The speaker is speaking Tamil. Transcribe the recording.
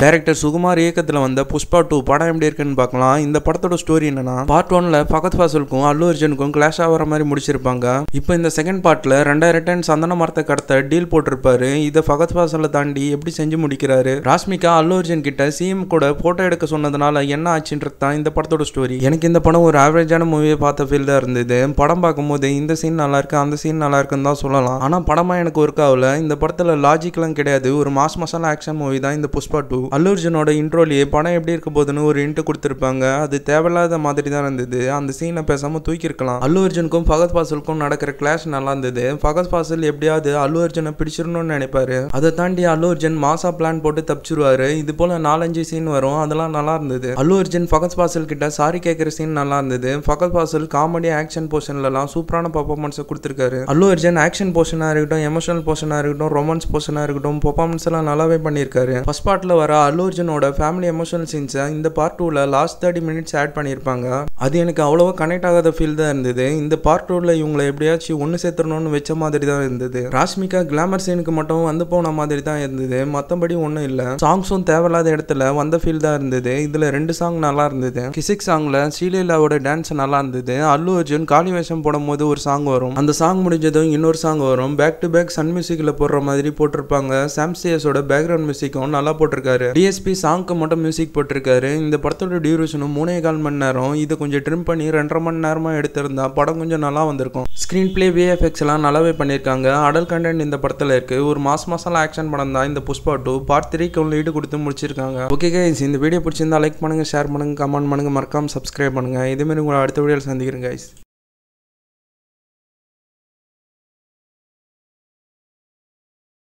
டைரக்டர் சுகுமார் இயக்கத்தில் வந்த புஷ்பா 2 படம் எப்படி இருக்குன்னு பார்க்கலாம். இந்த படத்தோட ஸ்டோரி என்னன்னா, பார்ட் 1ல ஃபகத் ஃபாசிலுக்கும் அல்லு அர்ஜுனுக்கும் கிளாஷ் ஆகிற மாதிரி முடிச்சிருப்பாங்க. இப்போ இந்த செகண்ட் பார்ட்ல 2000 டன் சந்தன மரத்தை கடத்த டீல் போட்டிருப்பாரு. இதை ஃபகத் ஃபாசிலை தாண்டி எப்படி செஞ்சு முடிக்கிறாரு, ராஷ்மிகா அல்லு அர்ஜுன் கிட்ட சிஎம் கூட போட்டோ எடுக்க சொன்னதுனால என்ன ஆச்சுன்றது தான் இந்த படத்தோட ஸ்டோரி. எனக்கு இந்த படம் ஒரு ஆவரேஜான மூவியை பார்த்த ஃபீல் தான் இருந்தது. படம் பார்க்கும்போது இந்த சீன் நல்லா இருக்கு, அந்த சீன் நல்லா இருக்குன்னு தான் சொல்லலாம். ஆனால் படமா எனக்கு ஒர்க் ஆகல. இந்த படத்தில் லாஜிக்லாம் கிடையாது. ஒரு மாஸ் மசாலா ஆக்ஷன் மூவி தான் இந்த புஷ்பா 2. அல்லு அர்ஜுனோட இன்ட்ரோலியே படம் எப்படி இருக்க போதுன்னு ஒரு இன்ட்ரோ கொடுத்திருப்பாங்க. அது தேவையில்லாத மாதிரி தான் இருந்தது. அந்த சீனை பேசாம தூக்கி இருக்கலாம். அல்லு அர்ஜுனுக்கும் ஃபகத் ஃபாசிலுக்கும் நடக்கிற கிளாஷ் நல்லா இருந்தது. ஃபகத் ஃபாசில் எப்படியாவது அல்லு அர்ஜுனை பிடிச்சிடணும்னு நினைப்பாரு. அதை தாண்டி அல்லு அர்ஜுன் மாசா பிளான் போட்டு தப்பிச்சிருவாரு. இது போல 4-5 சீன் வரும். அதெல்லாம் நல்லா இருந்தது. அல்லு அர்ஜுன் ஃபகத் ஃபாசில் கிட்ட சாரி கேட்கிற சீன் நல்லா இருந்தது. ஃபகத் ஃபாசில் காமெடி ஆக்ஷன் போர்ஷன்லாம் சூப்பரான பர்ஃபார்மன்ஸ் கொடுத்திருக்காரு. அல்லு அர்ஜுன் ஆக்ஷன் போர்ஷனா இருக்கட்டும், எமோஷனல் போர்ஷனா இருக்கட்டும், ரொமான்ஸ் போர்ஷனா இருக்கட்டும், பர்ஃபார்மன்ஸ் எல்லாம் நல்லாவே பண்ணியிருக்காரு. ஃபர்ஸ்ட் பார்ட்ல வர அல்லு அர்ஜுனோட ஃபேமிலி எமோஷனல் சீன்ஸை இந்த பார்ட் 2ல லாஸ்ட் 30 மினிட்ஸ் ஆட் பண்ணியிருப்பாங்க. அது எனக்கு அவ்வளவா கனெக்ட் ஆகாத ஃபீல் தான் இருந்தது. இந்த பார்ட் 2ல இவங்களை எப்படியாச்சும் ஒன்று சேர்த்துடணும்னு வச்ச மாதிரி தான் இருந்தது. ராஷ்மிகா கிளாமர் சீனுக்கு மட்டும் வந்து போன மாதிரி தான் இருந்தது. மற்றபடி ஒன்றும் இல்லை. சாங்ஸும் தேவையில்லாத இடத்துல வந்த ஃபீல் தான் இருந்தது. இதில் 2 சாங் நல்லா இருந்தது. கிசிக் சாங்ல ஸ்ரீலீலாவோட டான்ஸ் நல்லா இருந்தது. அல்லு அர்ஜுன் காளி வேஷம் போடும் போது ஒரு சாங் வரும். அந்த சாங் முடிஞ்சதும் இன்னொரு சாங் வரும். பேக் டு பேக் சன் மியூசிக்ல போடுற மாதிரி போட்டிருப்பாங்க. சாம்சியஸோட பேக்ரவுண்ட் மியூசிக்கும் நல்லா போட்டிருக்காரு. டிஎஸ்பி சாங்க்கு மட்டும் மியூசிக் போட்டிருக்காரு. இந்த படத்தோட டியூரேஷனும் 3.25 மணி நேரம். இது கொஞ்சம் ட்ரிம் பண்ணி 2.5 மணி நேரமா எடுத்திருந்தா படம் கொஞ்சம் நல்லா வந்திருக்கும். ஸ்கிரீன் பிளே, விஎஃப்எக்ஸ் எல்லாம் நல்லாவே பண்ணியிருக்காங்க. அடல் கண்டென்ட் இந்த படத்துல இருக்கு. ஒரு மாஸ் மசாலா ஆக்ஷன் படம் தான் இந்த புஷ்பா 2. பார்ட் 3க்கு லீடு கொடுத்து முடிச்சிருக்காங்க. ஓகே கைஸ், இந்த வீடியோ பிடிச்சிருந்தா லைக் பண்ணுங்க, ஷேர் பண்ணுங்க, கமெண்ட் பண்ணுங்க, மறக்காம சப்ஸ்கிரைப் பண்ணுங்க. இதே மாதிரி உங்களை அடுத்த வீடியோவில் சந்திக்கிறேன் கைஸ்.